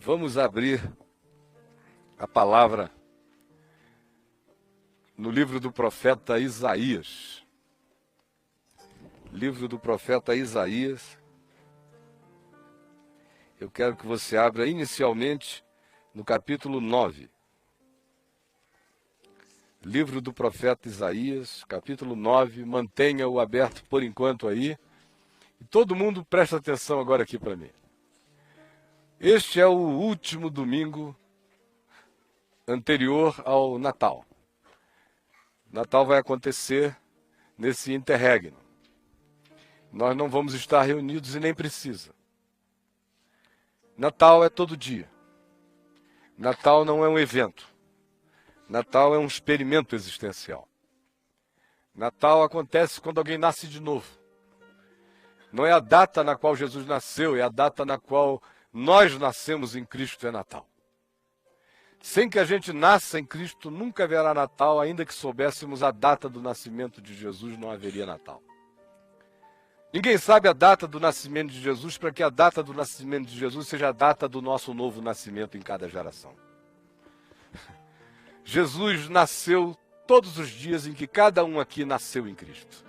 Vamos abrir a palavra no livro do profeta Isaías. Livro do profeta Isaías. Eu quero que você abra inicialmente no capítulo 9. Livro do profeta Isaías, capítulo 9. Mantenha-o aberto por enquanto aí. E todo mundo presta atenção agora aqui para mim. Este é o último domingo anterior ao Natal. Natal vai acontecer nesse interregno. Nós não vamos estar reunidos e nem precisa. Natal é todo dia. Natal não é um evento. Natal é um experimento existencial. Natal acontece quando alguém nasce de novo. Não é a data na qual Jesus nasceu, é a data na qual nós nascemos em Cristo, é Natal. Sem que a gente nasça em Cristo, nunca haverá Natal, ainda que soubéssemos a data do nascimento de Jesus, não haveria Natal. Ninguém sabe a data do nascimento de Jesus para que a data do nascimento de Jesus seja a data do nosso novo nascimento em cada geração. Jesus nasceu todos os dias em que cada um aqui nasceu em Cristo.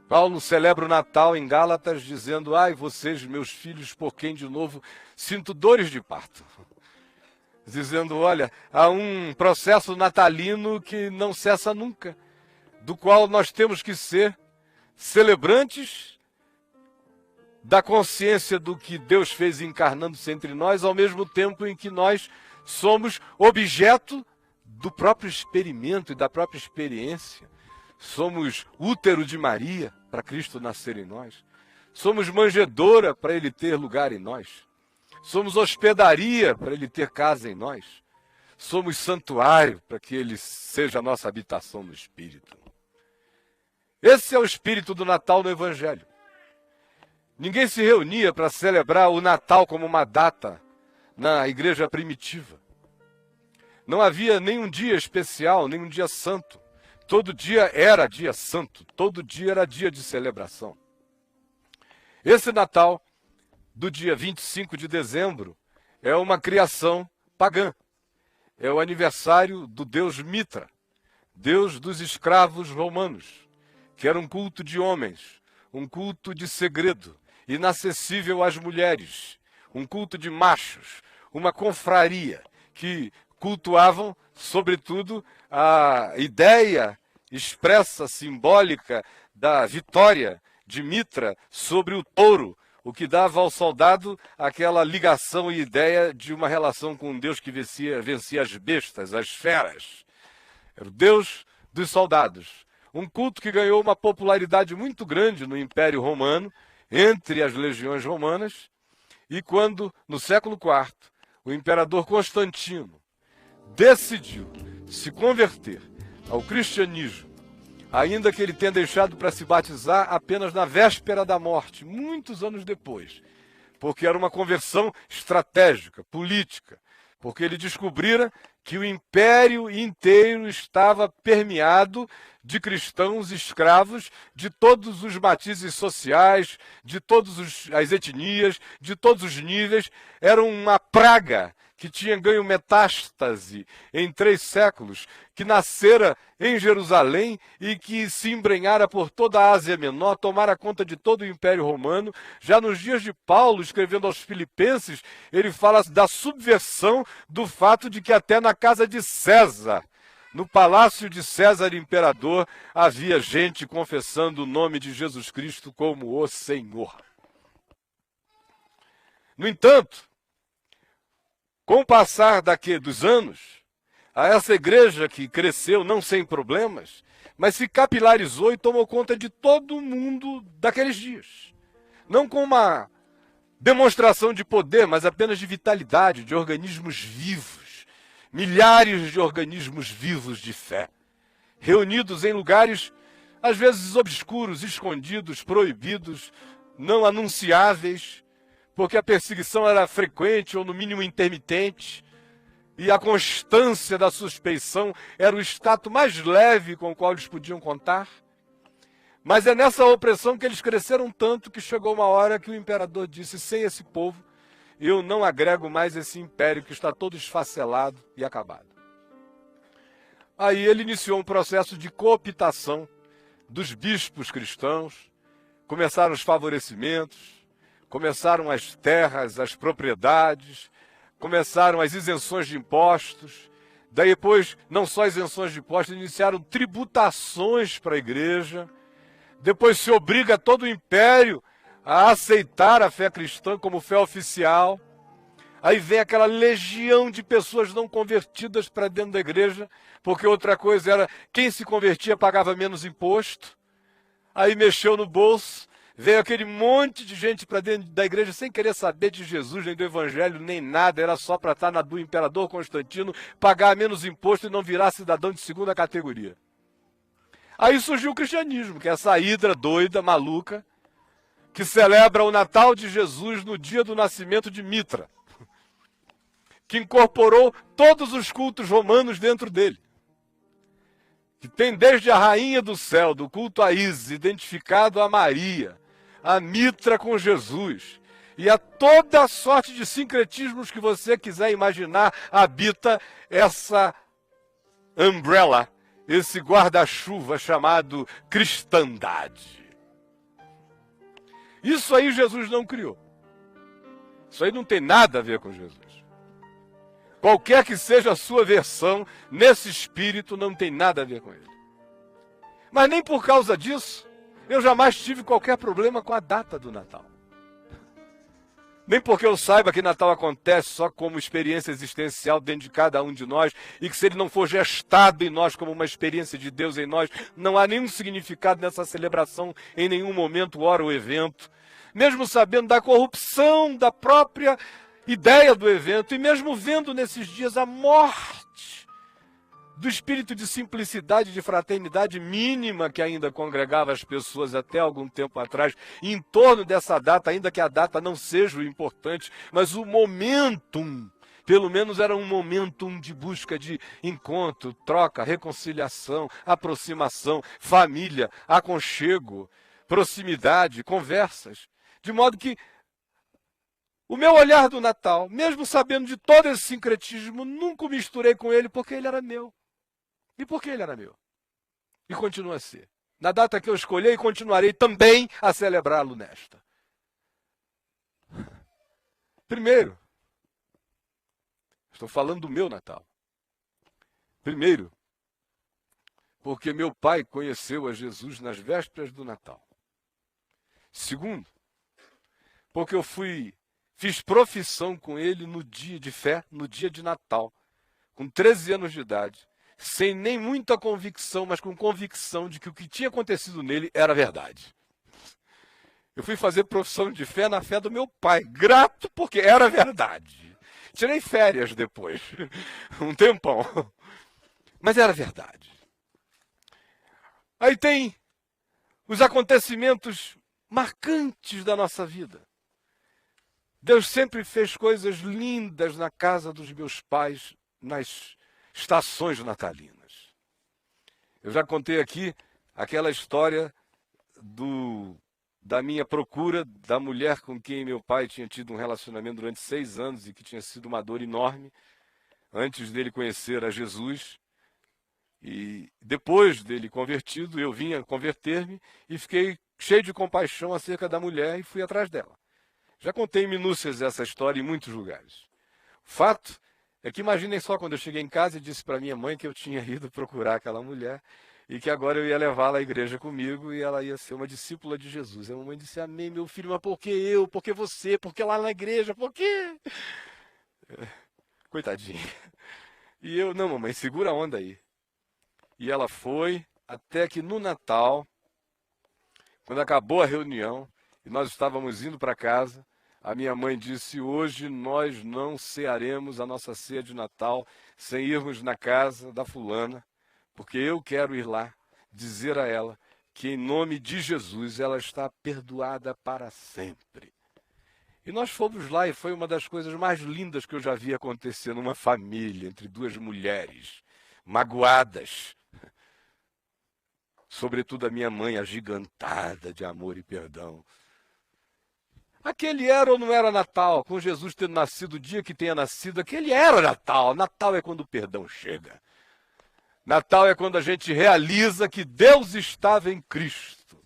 Paulo celebra o Natal em Gálatas dizendo: ai, vocês, meus filhos, por quem de novo sinto dores de parto. Dizendo, olha, há um processo natalino que não cessa nunca, do qual nós temos que ser celebrantes da consciência do que Deus fez encarnando-se entre nós, ao mesmo tempo em que nós somos objeto do próprio experimento e da própria experiência. Somos útero de Maria para Cristo nascer em nós. Somos manjedoura para Ele ter lugar em nós. Somos hospedaria para Ele ter casa em nós. Somos santuário para que Ele seja a nossa habitação no Espírito. Esse é o espírito do Natal no Evangelho. Ninguém se reunia para celebrar o Natal como uma data na igreja primitiva. Não havia nenhum dia especial, nenhum dia santo. Todo dia era dia santo, todo dia era dia de celebração. Esse Natal, do dia 25 de dezembro, é uma criação pagã. É o aniversário do deus Mitra, deus dos escravos romanos, que era um culto de homens, um culto de segredo, inacessível às mulheres, um culto de machos, uma confraria que cultuavam, sobretudo, a ideia expressa, simbólica, da vitória de Mitra sobre o touro, o que dava ao soldado aquela ligação e ideia de uma relação com um Deus que vencia as bestas, as feras. Era o Deus dos soldados. Um culto que ganhou uma popularidade muito grande no Império Romano, entre as legiões romanas, e quando, no século IV, o imperador Constantino decidiu se converter ao cristianismo, ainda que ele tenha deixado para se batizar apenas na véspera da morte, muitos anos depois, porque era uma conversão estratégica, política, porque ele descobrira que o império inteiro estava permeado de cristãos escravos de todos os matizes sociais, de todas as etnias, de todos os níveis. Era uma praga que tinha ganho metástase em 3 séculos, que nascera em Jerusalém e que se embrenhara por toda a Ásia Menor, tomara conta de todo o Império Romano. Já nos dias de Paulo, escrevendo aos Filipenses, ele fala da subversão do fato de que até na casa de César, no palácio de César Imperador, havia gente confessando o nome de Jesus Cristo como o Senhor. No entanto, com o passar dos anos, a essa igreja que cresceu não sem problemas, mas se capilarizou e tomou conta de todo mundo daqueles dias. Não com uma demonstração de poder, mas apenas de vitalidade, de organismos vivos. Milhares de organismos vivos de fé, reunidos em lugares, às vezes obscuros, escondidos, proibidos, não anunciáveis, porque a perseguição era frequente ou no mínimo intermitente, e a constância da suspeição era o status mais leve com o qual eles podiam contar. Mas é nessa opressão que eles cresceram tanto que chegou uma hora que o imperador disse: sem esse povo eu não agrego mais esse império que está todo esfacelado e acabado. Aí ele iniciou um processo de cooptação dos bispos cristãos, começaram os favorecimentos, começaram as terras, as propriedades, começaram as isenções de impostos. Daí depois, não só isenções de impostos, iniciaram tributações para a igreja. Depois se obriga todo o império a aceitar a fé cristã como fé oficial. Aí vem aquela legião de pessoas não convertidas para dentro da igreja, porque outra coisa era, quem se convertia pagava menos imposto. Aí mexeu no bolso, veio aquele monte de gente para dentro da igreja sem querer saber de Jesus, nem do evangelho, nem nada. Era só para estar na do imperador Constantino, pagar menos imposto e não virar cidadão de segunda categoria. Aí surgiu o cristianismo, que é essa hidra doida, maluca, que celebra o Natal de Jesus no dia do nascimento de Mitra, que incorporou todos os cultos romanos dentro dele. Que tem desde a rainha do céu, do culto a Ísis, identificado a Maria, a Mitra com Jesus, e a toda sorte de sincretismos que você quiser imaginar, habita essa umbrella, esse guarda-chuva chamado cristandade. Isso aí Jesus não criou. Isso aí não tem nada a ver com Jesus. Qualquer que seja a sua versão, nesse espírito não tem nada a ver com ele. Mas nem por causa disso, eu jamais tive qualquer problema com a data do Natal. Nem porque eu saiba que Natal acontece só como experiência existencial dentro de cada um de nós, e que se ele não for gestado em nós como uma experiência de Deus em nós, não há nenhum significado nessa celebração em nenhum momento, hora ou evento. Mesmo sabendo da corrupção da própria ideia do evento, e mesmo vendo nesses dias a morte do espírito de simplicidade, de fraternidade mínima que ainda congregava as pessoas até algum tempo atrás, em torno dessa data, ainda que a data não seja o importante, mas o momentum, pelo menos era um momentum de busca de encontro, troca, reconciliação, aproximação, família, aconchego, proximidade, conversas, de modo que o meu olhar do Natal, mesmo sabendo de todo esse sincretismo, nunca o misturei com ele porque ele era meu. E por que ele era meu? E continua a ser. Na data que eu escolhi, continuarei também a celebrá-lo nesta. Primeiro, estou falando do meu Natal. Primeiro, porque meu pai conheceu a Jesus nas vésperas do Natal. Segundo, porque eu fiz profissão com ele no dia de fé, no dia de Natal, com 13 anos de idade. Sem nem muita convicção, mas com convicção de que o que tinha acontecido nele era verdade. Eu fui fazer profissão de fé na fé do meu pai, grato porque era verdade. Tirei férias depois, um tempão, mas era verdade. Aí tem os acontecimentos marcantes da nossa vida. Deus sempre fez coisas lindas na casa dos meus pais, nas estações natalinas. Eu já contei aqui aquela história da minha procura da mulher com quem meu pai tinha tido um relacionamento durante 6 anos e que tinha sido uma dor enorme antes dele conhecer a Jesus. E depois dele convertido, eu vim a converter-me e fiquei cheio de compaixão acerca da mulher e fui atrás dela. Já contei em minúcias essa história em muitos lugares. O fato é que imaginem só quando eu cheguei em casa e disse para minha mãe que eu tinha ido procurar aquela mulher e que agora eu ia levá-la à igreja comigo e ela ia ser uma discípula de Jesus. A mamãe disse, amém, meu filho, mas por que eu? Por que você? Por que lá na igreja? Por quê? Coitadinha. E eu, não, mamãe, segura a onda aí. E ela foi até que no Natal, quando acabou a reunião e nós estávamos indo para casa, a minha mãe disse, hoje nós não cearemos a nossa ceia de Natal sem irmos na casa da fulana, porque eu quero ir lá dizer a ela que em nome de Jesus ela está perdoada para sempre. E nós fomos lá e foi uma das coisas mais lindas que eu já vi acontecer numa família, entre duas mulheres magoadas. Sobretudo a minha mãe, agigantada de amor e perdão. Aquele era ou não era Natal, com Jesus tendo nascido o dia que tenha nascido, aquele era Natal. Natal é quando o perdão chega. Natal é quando a gente realiza que Deus estava em Cristo,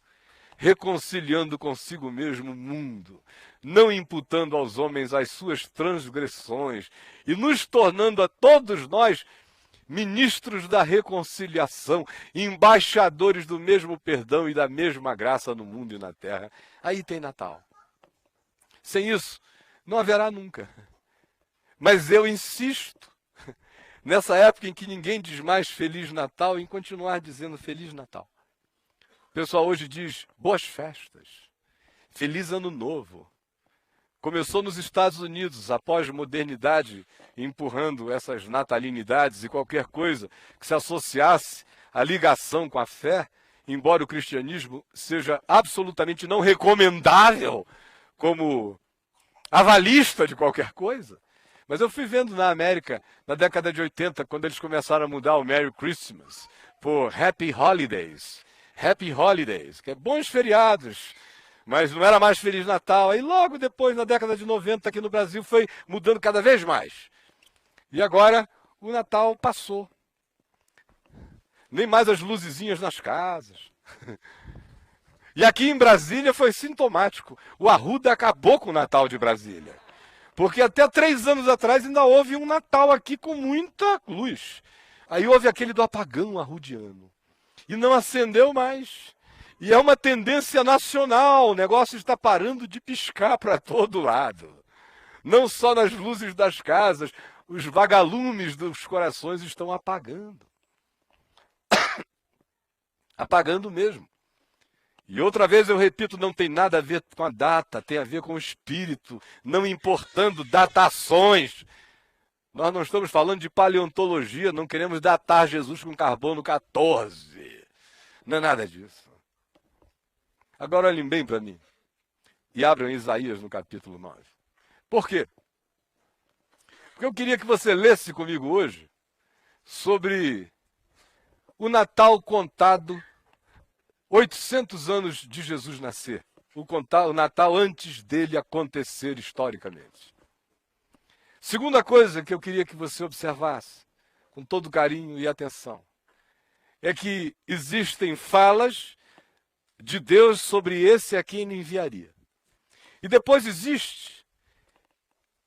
reconciliando consigo mesmo o mundo, não imputando aos homens as suas transgressões e nos tornando a todos nós ministros da reconciliação, embaixadores do mesmo perdão e da mesma graça no mundo e na terra. Aí tem Natal. Sem isso, não haverá nunca. Mas eu insisto, nessa época em que ninguém diz mais Feliz Natal, em continuar dizendo Feliz Natal. O pessoal hoje diz boas festas, Feliz Ano Novo. Começou nos Estados Unidos, a pós-modernidade, empurrando essas natalinidades e qualquer coisa que se associasse à ligação com a fé, embora o cristianismo seja absolutamente não recomendável como avalista de qualquer coisa. Mas eu fui vendo na América, na década de 80, quando eles começaram a mudar o Merry Christmas por Happy Holidays. Happy Holidays, que é bons feriados, mas não era mais Feliz Natal. Aí logo depois, na década de 90, aqui no Brasil, foi mudando cada vez mais. E agora o Natal passou. Nem mais as luzezinhas nas casas. E aqui em Brasília foi sintomático. O Arruda acabou com o Natal de Brasília. Porque até 3 anos atrás ainda houve um Natal aqui com muita luz. Aí houve aquele do apagão arrudiano. E não acendeu mais. E é uma tendência nacional. O negócio está parando de piscar para todo lado. Não só nas luzes das casas, os vagalumes dos corações estão apagando. Apagando mesmo. E outra vez eu repito, não tem nada a ver com a data, tem a ver com o espírito, não importando datações. Nós não estamos falando de paleontologia, não queremos datar Jesus com carbono 14. Não é nada disso. Agora olhem bem para mim e abram Isaías no capítulo 9. Por quê? Porque eu queria que você lesse comigo hoje sobre o Natal contado 800 anos de Jesus nascer, o Natal antes dele acontecer historicamente. Segunda coisa que eu queria que você observasse, com todo carinho e atenção, é que existem falas de Deus sobre esse a quem ele enviaria. E depois existe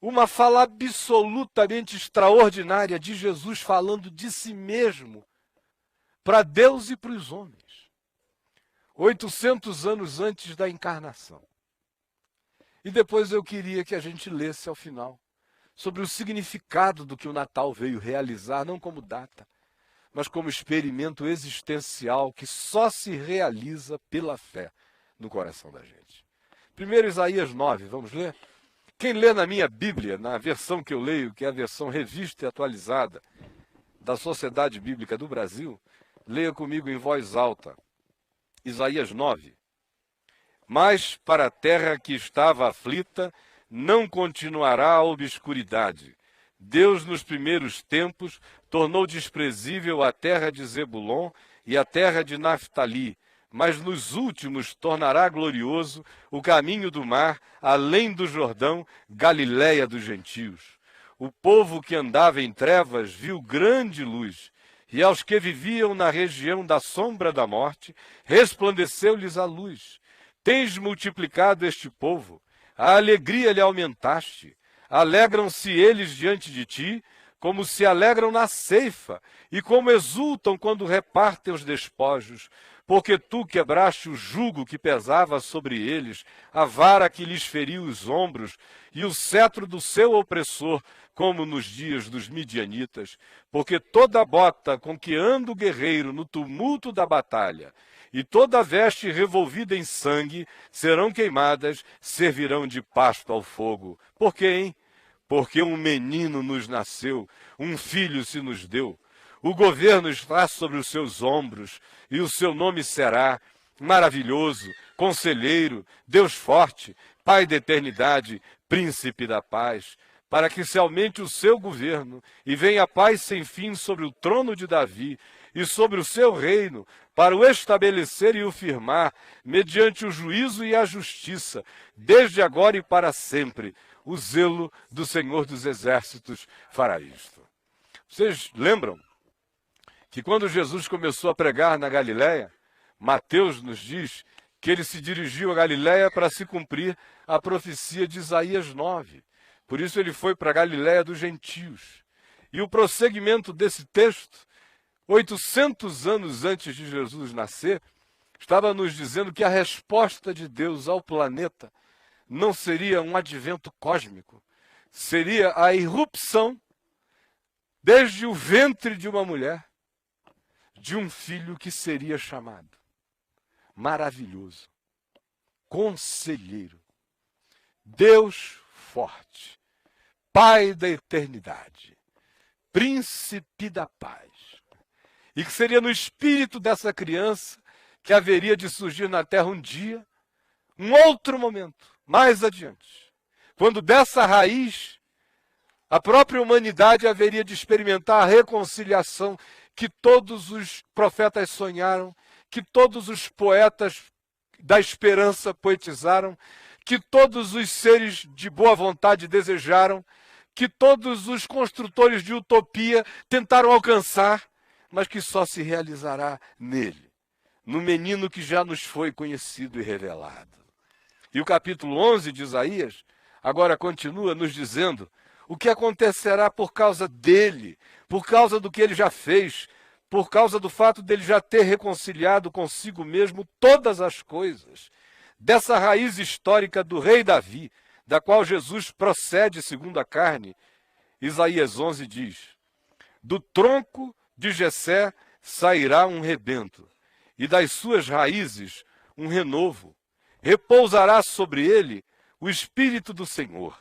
uma fala absolutamente extraordinária de Jesus falando de si mesmo para Deus e para os homens. 800 anos antes da encarnação. E depois eu queria que a gente lesse ao final sobre o significado do que o Natal veio realizar, não como data, mas como experimento existencial que só se realiza pela fé no coração da gente. Primeiro Isaías 9, vamos ler? Quem lê na minha Bíblia, na versão que eu leio, que é a versão revista e atualizada da Sociedade Bíblica do Brasil, leia comigo em voz alta. Isaías 9. Mas para a terra que estava aflita, não continuará a obscuridade. Deus, nos primeiros tempos, tornou desprezível a terra de Zebulon e a terra de Naftali, mas nos últimos tornará glorioso o caminho do mar, além do Jordão, Galiléia dos gentios. O povo que andava em trevas viu grande luz, e aos que viviam na região da sombra da morte, resplandeceu-lhes a luz. Tens multiplicado este povo, a alegria lhe aumentaste. Alegram-se eles diante de ti, como se alegram na ceifa, e como exultam quando repartem os despojos, porque tu quebraste o jugo que pesava sobre eles, a vara que lhes feriu os ombros, e o cetro do seu opressor, como nos dias dos midianitas, porque toda bota com que anda o guerreiro no tumulto da batalha, e toda veste revolvida em sangue, serão queimadas, servirão de pasto ao fogo. Por quê, hein? Porque um menino nos nasceu, um filho se nos deu. O governo está sobre os seus ombros, e o seu nome será Maravilhoso, Conselheiro, Deus Forte, Pai da Eternidade, Príncipe da Paz, para que se aumente o seu governo, e venha a paz sem fim sobre o trono de Davi, e sobre o seu reino, para o estabelecer e o firmar, mediante o juízo e a justiça, desde agora e para sempre. O zelo do Senhor dos Exércitos fará isto. Vocês lembram que quando Jesus começou a pregar na Galileia, Mateus nos diz que ele se dirigiu a Galileia para se cumprir a profecia de Isaías 9. Por isso ele foi para a Galileia dos gentios. E o prosseguimento desse texto, 800 anos antes de Jesus nascer, estava nos dizendo que a resposta de Deus ao planeta não seria um advento cósmico, seria a irrupção, desde o ventre de uma mulher, de um filho que seria chamado Maravilhoso, Conselheiro, Deus Forte, Pai da Eternidade, Príncipe da Paz. E que seria no espírito dessa criança que haveria de surgir na terra um dia, um outro momento, mais adiante, quando dessa raiz a própria humanidade haveria de experimentar a reconciliação que todos os profetas sonharam, que todos os poetas da esperança poetizaram, que todos os seres de boa vontade desejaram, que todos os construtores de utopia tentaram alcançar, mas que só se realizará nele, no menino que já nos foi conhecido e revelado. E o capítulo 11 de Isaías agora continua nos dizendo o que acontecerá por causa dele, por causa do que ele já fez, por causa do fato dele já ter reconciliado consigo mesmo todas as coisas, dessa raiz histórica do rei Davi, da qual Jesus procede segundo a carne. Isaías 11 diz: do tronco de Jessé sairá um rebento, e das suas raízes um renovo. Repousará sobre ele o Espírito do Senhor,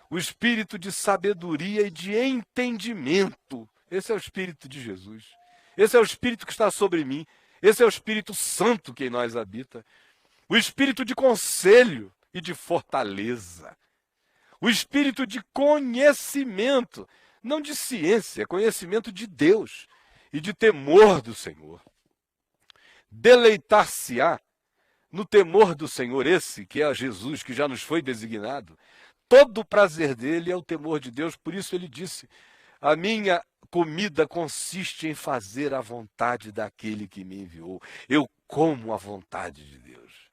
o Espírito de sabedoria e de entendimento. Esse é o Espírito de Jesus. Esse é o Espírito que está sobre mim. Esse é o Espírito Santo que em nós habita. O Espírito de conselho e de fortaleza. O Espírito de conhecimento, não de ciência, conhecimento de Deus e de temor do Senhor. Deleitar-se-á no temor do Senhor, esse que é Jesus, que já nos foi designado. Todo o prazer dele é o temor de Deus, por isso ele disse: a minha comida consiste em fazer a vontade daquele que me enviou. Eu como a vontade de Deus.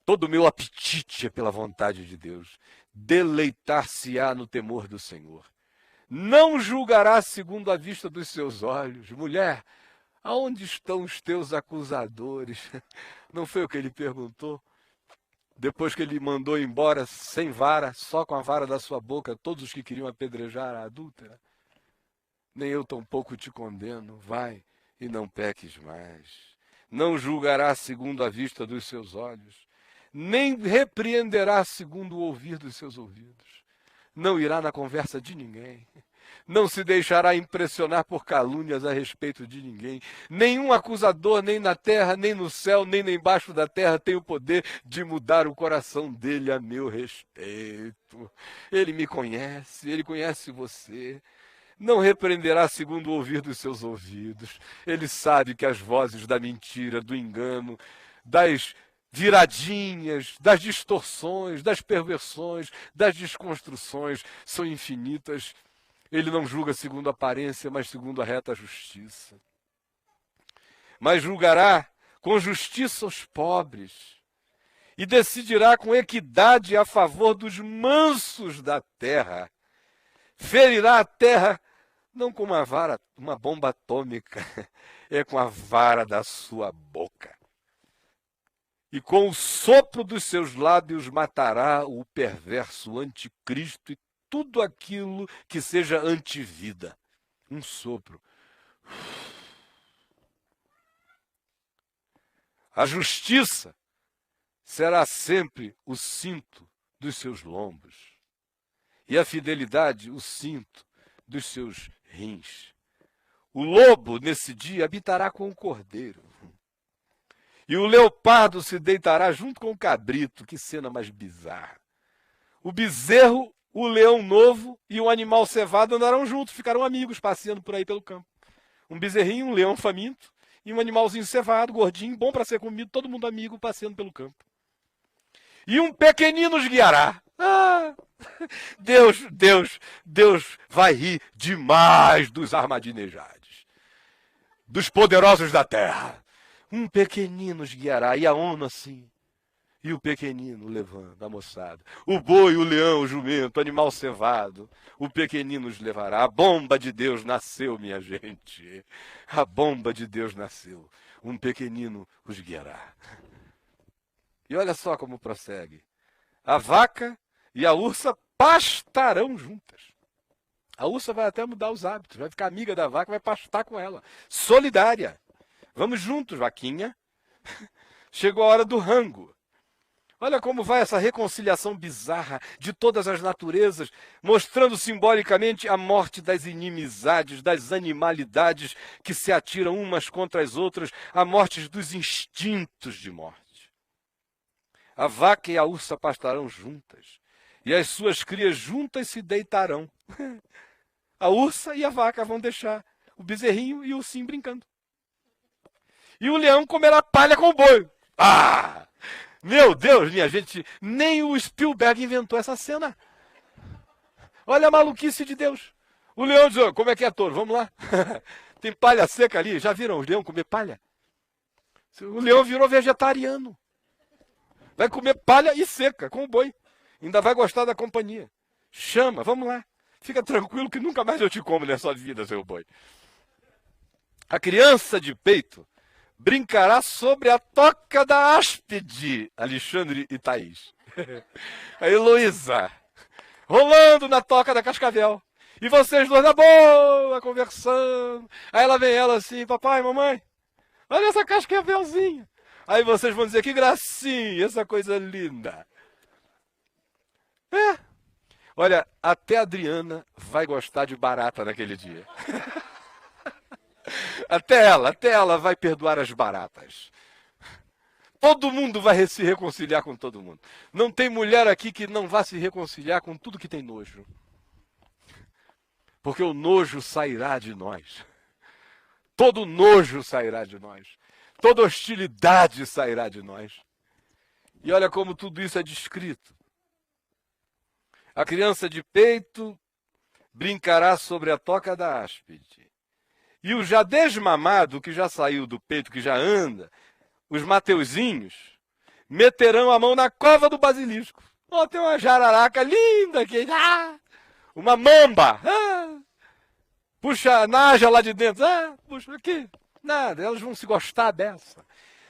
Todo o meu apetite é pela vontade de Deus. Deleitar-se-á no temor do Senhor. Não julgará segundo a vista dos seus olhos. Mulher, aonde estão os teus acusadores? Não foi o que ele perguntou? Depois que ele mandou embora sem vara, só com a vara da sua boca, todos os que queriam apedrejar a adúltera. Nem eu tampouco te condeno, vai e não peques mais. Não julgará segundo a vista dos seus olhos, nem repreenderá segundo o ouvir dos seus ouvidos. Não irá na conversa de ninguém. Não se deixará impressionar por calúnias a respeito de ninguém. Nenhum acusador, nem na terra, nem no céu, nem embaixo da terra, tem o poder de mudar o coração dele a meu respeito. Ele me conhece, ele conhece você. Não repreenderá segundo o ouvir dos seus ouvidos. Ele sabe que as vozes da mentira, do engano, das viradinhas, das distorções, das perversões, das desconstruções são infinitas. Ele não julga segundo a aparência, mas segundo a reta justiça. Mas julgará com justiça os pobres e decidirá com equidade a favor dos mansos da terra. Ferirá a terra não com uma vara, uma bomba atômica, é com a vara da sua boca. E com o sopro dos seus lábios matará o perverso anticristo e tudo aquilo que seja antivida. Um sopro. A justiça será sempre o cinto dos seus lombos, e a fidelidade o cinto dos seus rins. O lobo, nesse dia, habitará com o cordeiro, e o leopardo se deitará junto com o cabrito. Que cena mais bizarra. O bezerro, o leão novo e o animal cevado andarão juntos, ficarão amigos, passeando por aí pelo campo. Um bezerrinho, um leão faminto, e um animalzinho cevado, gordinho, bom para ser comido, todo mundo amigo, passeando pelo campo. E um pequenino os guiará. Ah, Deus vai rir demais dos armadinejados, dos poderosos da terra. Um pequenino os guiará, e a ONU assim. E o pequenino levando a moçada. O boi, o leão, o jumento, o animal cevado. O pequenino os levará. A bomba de Deus nasceu, minha gente. A bomba de Deus nasceu. Um pequenino os guiará. E olha só como prossegue. A vaca e a ursa pastarão juntas. A ursa vai até mudar os hábitos. Vai ficar amiga da vaca, vai pastar com ela. Solidária. Vamos juntos, vaquinha. Chegou a hora do rango. Olha como vai essa reconciliação bizarra de todas as naturezas, mostrando simbolicamente a morte das inimizades, das animalidades que se atiram umas contra as outras, a morte dos instintos de morte. A vaca e a ursa pastarão juntas, e as suas crias juntas se deitarão. A ursa e a vaca vão deixar o bezerrinho e o ursinho brincando. E o leão comerá palha com o boi. Ah! Meu Deus, minha gente, nem o Spielberg inventou essa cena. Olha a maluquice de Deus. O leão diz, como é que é, touro? Vamos lá. Tem palha seca ali. Já viram o leão comer palha? O leão virou vegetariano. Vai comer palha e seca, com o boi. Ainda vai gostar da companhia. Chama, vamos lá. Fica tranquilo que nunca mais eu te como nessa vida, seu boi. A criança de peito brincará sobre a toca da áspide, Alexandre e Thaís. A Heloísa, rolando na toca da cascavel. E vocês dois na boa, conversando. Aí ela vem ela assim, papai, mamãe, olha essa cascavelzinha. Aí vocês vão dizer, que gracinha, essa coisa linda. Olha, até a Adriana vai gostar de barata naquele dia. Até ela vai perdoar as baratas. Todo mundo vai se reconciliar com todo mundo. Não tem mulher aqui que não vá se reconciliar com tudo que tem nojo. Porque o nojo sairá de nós. Todo nojo sairá de nós. Toda hostilidade sairá de nós. E olha como tudo isso é descrito. A criança de peito brincará sobre a toca da áspide. E o já desmamado, que já saiu do peito, que já anda, os mateuzinhos, meterão a mão na cova do basilisco. Oh, tem uma jararaca linda aqui. Uma mamba. Puxa a naja lá de dentro. Puxa aqui. Nada, elas vão se gostar dessa.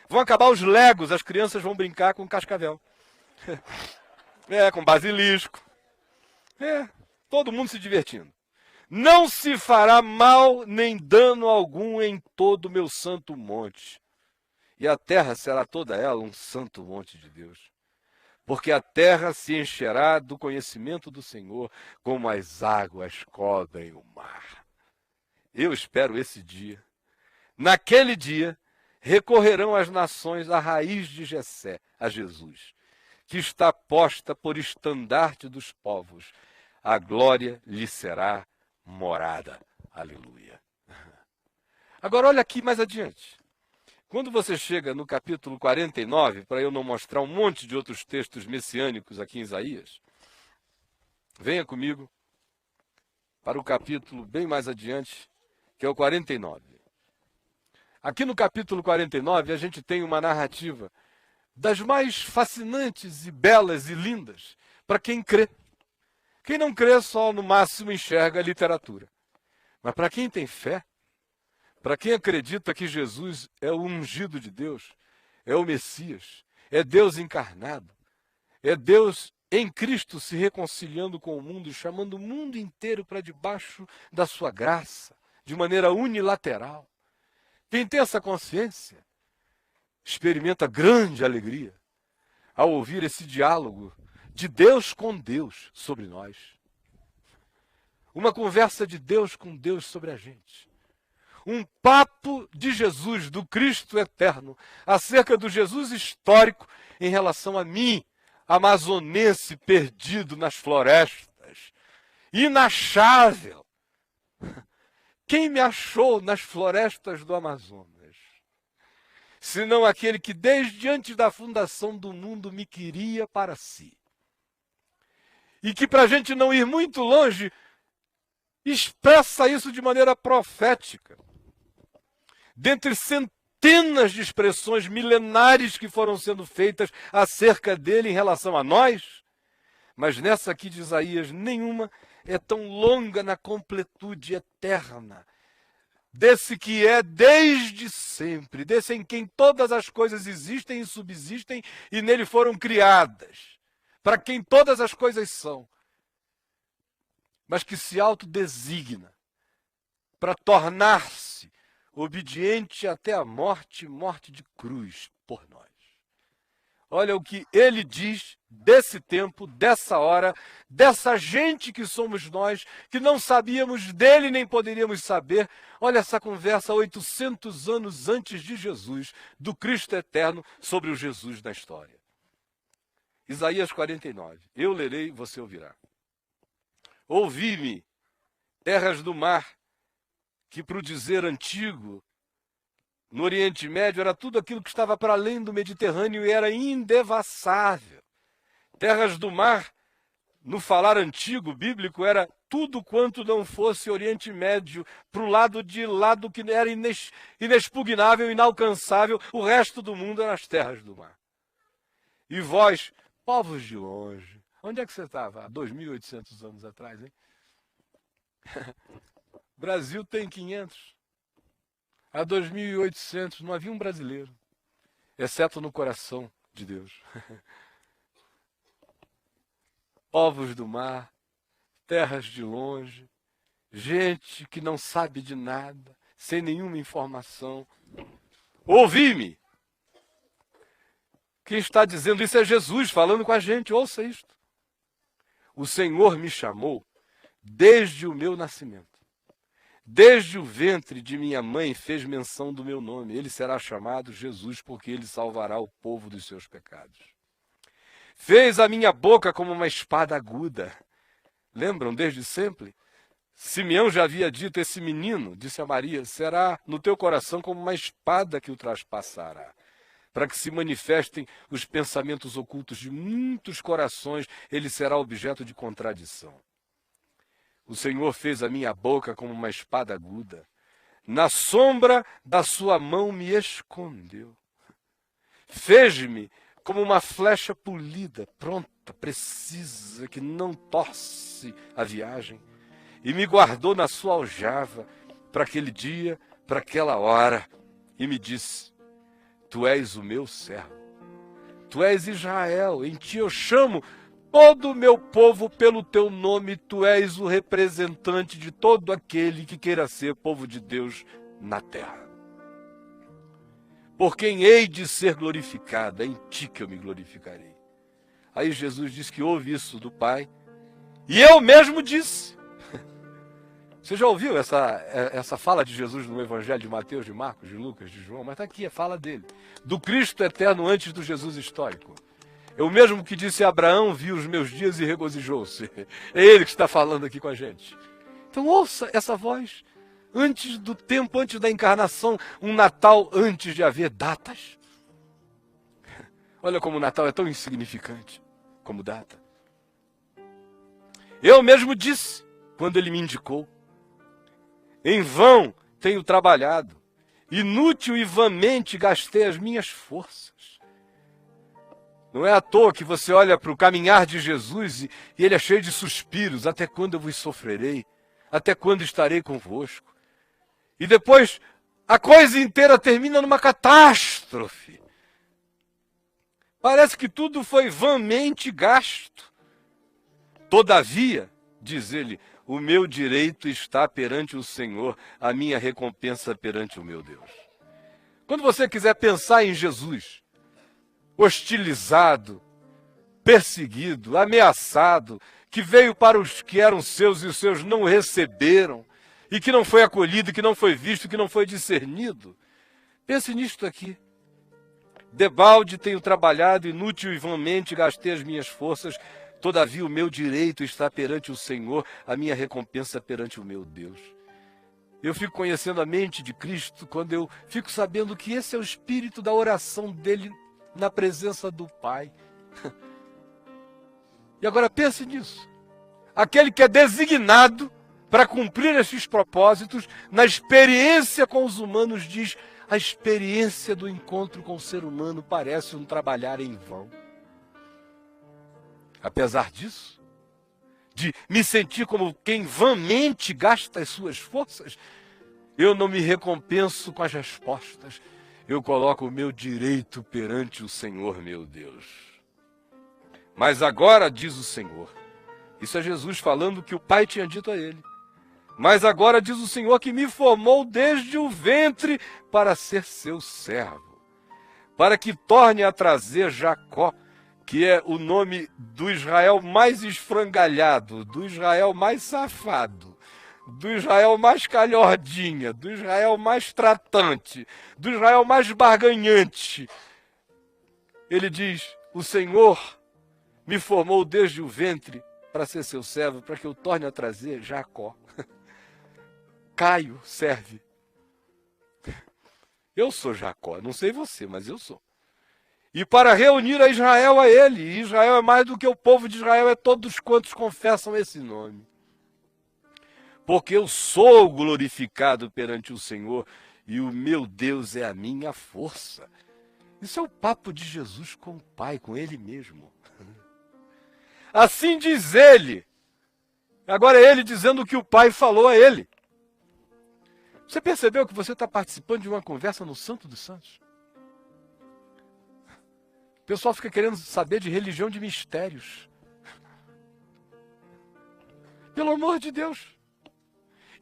Vão acabar os legos, as crianças vão brincar com cascavel. Com basilisco. Todo mundo se divertindo. Não se fará mal nem dano algum em todo o meu santo monte. E a terra será toda ela um santo monte de Deus. Porque a terra se encherá do conhecimento do Senhor, como as águas cobrem o mar. Eu espero esse dia. Naquele dia, recorrerão as nações à raiz de Jessé, a Jesus, que está posta por estandarte dos povos. A glória lhe será morada. Aleluia. Agora olha aqui mais adiante. Quando você chega no capítulo 49, para eu não mostrar um monte de outros textos messiânicos aqui em Isaías, venha comigo para o capítulo bem mais adiante, que é o 49. Aqui no capítulo 49 a gente tem uma narrativa das mais fascinantes e belas e lindas para quem crê. Quem não crê só no máximo enxerga a literatura. Mas para quem tem fé, para quem acredita que Jesus é o ungido de Deus, é o Messias, é Deus encarnado, é Deus em Cristo se reconciliando com o mundo e chamando o mundo inteiro para debaixo da sua graça, de maneira unilateral. Quem tem essa consciência experimenta grande alegria ao ouvir esse diálogo de Deus com Deus sobre nós. Uma conversa de Deus com Deus sobre a gente. Um papo de Jesus, do Cristo eterno, acerca do Jesus histórico em relação a mim, amazonense perdido nas florestas, inachável, Quem me achou nas florestas do Amazonas? Senão aquele que desde antes da fundação do mundo me queria para si. E que, para a gente não ir muito longe, expressa isso de maneira profética. Dentre centenas de expressões milenares que foram sendo feitas acerca dele em relação a nós, mas nessa aqui de Isaías, nenhuma é tão longa na completude eterna, desse que é desde sempre, desse em quem todas as coisas existem e subsistem e nele foram criadas, para quem todas as coisas são, mas que se autodesigna para tornar-se obediente até a morte, morte de cruz por nós. Olha o que ele diz desse tempo, dessa hora, dessa gente que somos nós, que não sabíamos dele nem poderíamos saber. Olha essa conversa 800 anos antes de Jesus, do Cristo eterno, sobre o Jesus da história. Isaías 49. Eu lerei, você ouvirá. Ouvi-me, terras do mar, que para o dizer antigo, no Oriente Médio, era tudo aquilo que estava para além do Mediterrâneo e era indevassável. Terras do mar, no falar antigo, bíblico, era tudo quanto não fosse Oriente Médio, para o lado de lado que era inexpugnável, inalcançável, o resto do mundo eram as terras do mar. E vós, povos de longe, onde é que você estava há 2.800 anos atrás, hein? Brasil tem 500. Há 2.800 não havia um brasileiro, exceto no coração de Deus. Povos do mar, terras de longe, gente que não sabe de nada, sem nenhuma informação. Ouvi-me! Quem está dizendo isso é Jesus falando com a gente, ouça isto. O Senhor me chamou desde o meu nascimento. Desde o ventre de minha mãe fez menção do meu nome. Ele será chamado Jesus, porque ele salvará o povo dos seus pecados. Fez a minha boca como uma espada aguda. Lembram, desde sempre? Simeão já havia dito, esse menino, disse a Maria, será no teu coração como uma espada que o traspassará, para que se manifestem os pensamentos ocultos de muitos corações, ele será objeto de contradição. O Senhor fez a minha boca como uma espada aguda. Na sombra da sua mão me escondeu. Fez-me como uma flecha polida, pronta, precisa, que não torce a viagem. E me guardou na sua aljava para aquele dia, para aquela hora. E me disse, tu és o meu servo. Tu és Israel, em ti eu chamo todo o meu povo pelo teu nome, tu és o representante de todo aquele que queira ser povo de Deus na terra. Por quem hei de ser glorificado, é em ti que eu me glorificarei. Aí Jesus disse que ouve isso do Pai, e eu mesmo disse. Você já ouviu essa fala de Jesus no Evangelho de Mateus, de Marcos, de Lucas, de João? Mas está aqui a fala dele, do Cristo eterno antes do Jesus histórico. É o mesmo que disse a Abraão, viu os meus dias e regozijou-se. É ele que está falando aqui com a gente. Então ouça essa voz. Antes do tempo, antes da encarnação, um Natal antes de haver datas. Olha como o Natal é tão insignificante como data. Eu mesmo disse, quando ele me indicou, em vão tenho trabalhado, inútil e vãmente gastei as minhas forças. Não é à toa que você olha para o caminhar de Jesus e ele é cheio de suspiros. Até quando eu vos sofrerei? Até quando estarei convosco? E depois a coisa inteira termina numa catástrofe. Parece que tudo foi vãmente gasto. Todavia, diz ele, o meu direito está perante o Senhor, a minha recompensa perante o meu Deus. Quando você quiser pensar em Jesus, hostilizado, perseguido, ameaçado, que veio para os que eram seus e os seus não o receberam, e que não foi acolhido, que não foi visto, que não foi discernido. Pense nisto aqui. Debalde tenho trabalhado, inútil e vãmente gastei as minhas forças, todavia o meu direito está perante o Senhor, a minha recompensa perante o meu Deus. Eu fico conhecendo a mente de Cristo quando eu fico sabendo que esse é o espírito da oração dele na presença do Pai. E agora pense nisso. Aquele que é designado para cumprir esses propósitos, na experiência com os humanos, diz: a experiência do encontro com o ser humano parece um trabalhar em vão. Apesar disso, de me sentir como quem vãmente gasta as suas forças, eu não me recompenso com as respostas. Eu coloco o meu direito perante o Senhor, meu Deus. Mas agora, diz o Senhor, isso é Jesus falando que o Pai tinha dito a ele. Mas agora diz o Senhor que me formou desde o ventre para ser seu servo, para que torne a trazer Jacó, que é o nome do Israel mais esfrangalhado, do Israel mais safado, do Israel mais calhordinha, do Israel mais tratante, do Israel mais barganhante. Ele diz: o Senhor me formou desde o ventre para ser seu servo, para que eu torne a trazer Jacó. Caio serve. Eu sou Jacó, não sei você, mas eu sou. E para reunir a Israel a ele. E Israel é mais do que o povo de Israel, é todos quantos confessam esse nome. Porque eu sou glorificado perante o Senhor, e o meu Deus é a minha força. Isso é o papo de Jesus com o Pai, com ele mesmo. Assim diz ele. Agora é ele dizendo o que o Pai falou a ele. Você percebeu que você está participando de uma conversa no Santo dos Santos? O pessoal fica querendo saber de religião de mistérios. Pelo amor de Deus.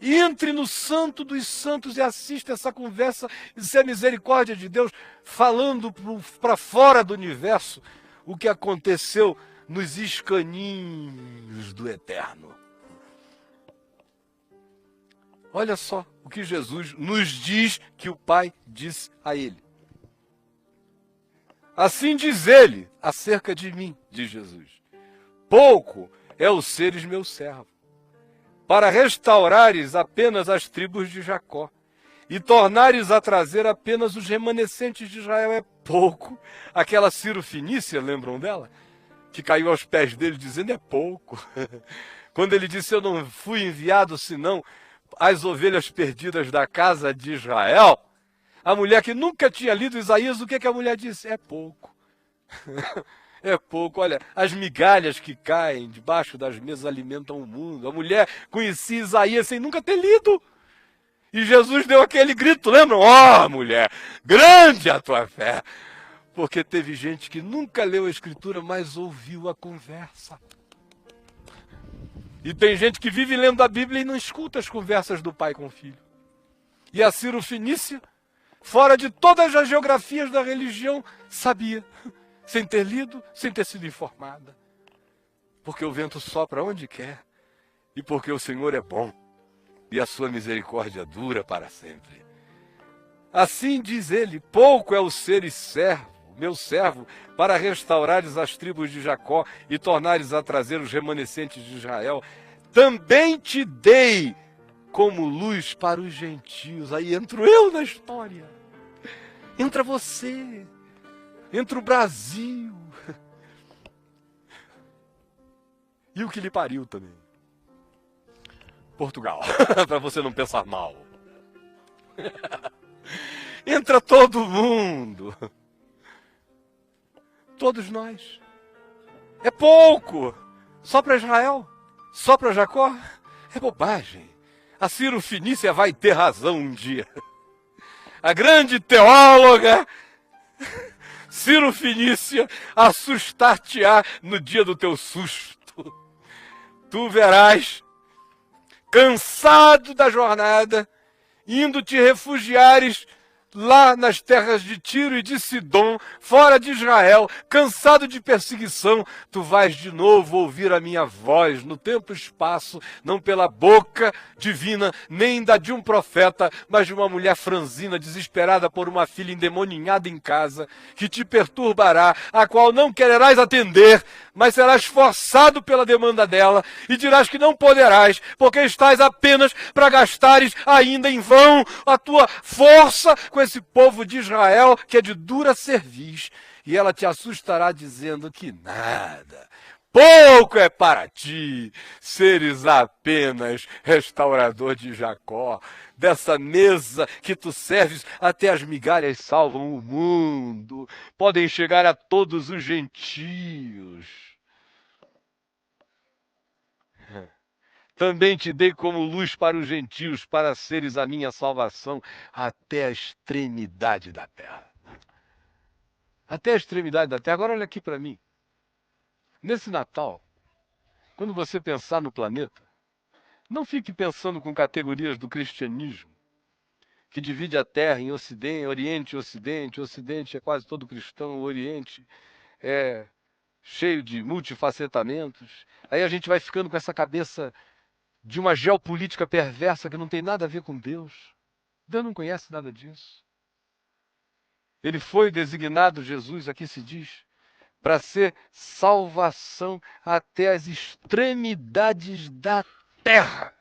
Entre no Santo dos Santos e assista essa conversa. Isso é misericórdia de Deus falando para fora do universo o que aconteceu nos escaninhos do Eterno. Olha só o que Jesus nos diz que o Pai disse a ele. Assim diz ele acerca de mim, diz Jesus: pouco é o seres meu servo, para restaurares apenas as tribos de Jacó, e tornares a trazer apenas os remanescentes de Israel. É pouco. Aquela Ciro Fenícia, lembram dela? Que caiu aos pés dele dizendo: é pouco. Quando ele disse: eu não fui enviado senão as ovelhas perdidas da casa de Israel. A mulher que nunca tinha lido Isaías, o que a mulher disse? É pouco. É pouco. Olha, as migalhas que caem debaixo das mesas alimentam o mundo. A mulher conhecia Isaías sem nunca ter lido. E Jesus deu aquele grito, lembram? Ó, mulher, grande a tua fé. Porque teve gente que nunca leu a Escritura, mas ouviu a conversa. E tem gente que vive lendo a Bíblia e não escuta as conversas do pai com o filho. E a Ciro Fenícia, fora de todas as geografias da religião, sabia, sem ter lido, sem ter sido informada. Porque o vento sopra onde quer, e porque o Senhor é bom, e a sua misericórdia dura para sempre. Assim diz ele: pouco é o seres servo, meu servo, para restaurares as tribos de Jacó e tornares a trazer os remanescentes de Israel. Também te dei como luz para os gentios. Aí entro eu na história. Entra você. Entra o Brasil. E o que lhe pariu também. Portugal. Para você não pensar mal. Entra todo mundo. Todos nós. É pouco. Só para Israel? Só para Jacó? É bobagem. A Ciro Fenícia vai ter razão um dia. A grande teóloga Ciro Fenícia assustar-te-á no dia do teu susto. Tu verás, cansado da jornada, indo te refugiares lá nas terras de Tiro e de Sidom, fora de Israel, cansado de perseguição, tu vais de novo ouvir a minha voz no tempo e espaço, não pela boca divina, nem da de um profeta, mas de uma mulher franzina, desesperada por uma filha endemoninhada em casa, que te perturbará, a qual não quererás atender, mas serás forçado pela demanda dela, e dirás que não poderás, porque estás apenas para gastares ainda em vão a tua força com esse povo de Israel, que é de dura cerviz, e ela te assustará dizendo que nada, pouco é para ti, seres apenas restaurador de Jacó. Dessa mesa que tu serves, até as migalhas salvam o mundo, podem chegar a todos os gentios. Também te dei como luz para os gentios, para seres a minha salvação até a extremidade da terra. Até a extremidade da terra. Agora olha aqui para mim. Nesse Natal, quando você pensar no planeta, não fique pensando com categorias do cristianismo, que divide a terra em Ocidente, Oriente e Ocidente. O Ocidente é quase todo cristão, o Oriente é cheio de multifacetamentos. Aí a gente vai ficando com essa cabeça de uma geopolítica perversa que não tem nada a ver com Deus. Deus não conhece nada disso. Ele foi designado, Jesus, aqui se diz, para ser salvação até as extremidades da terra.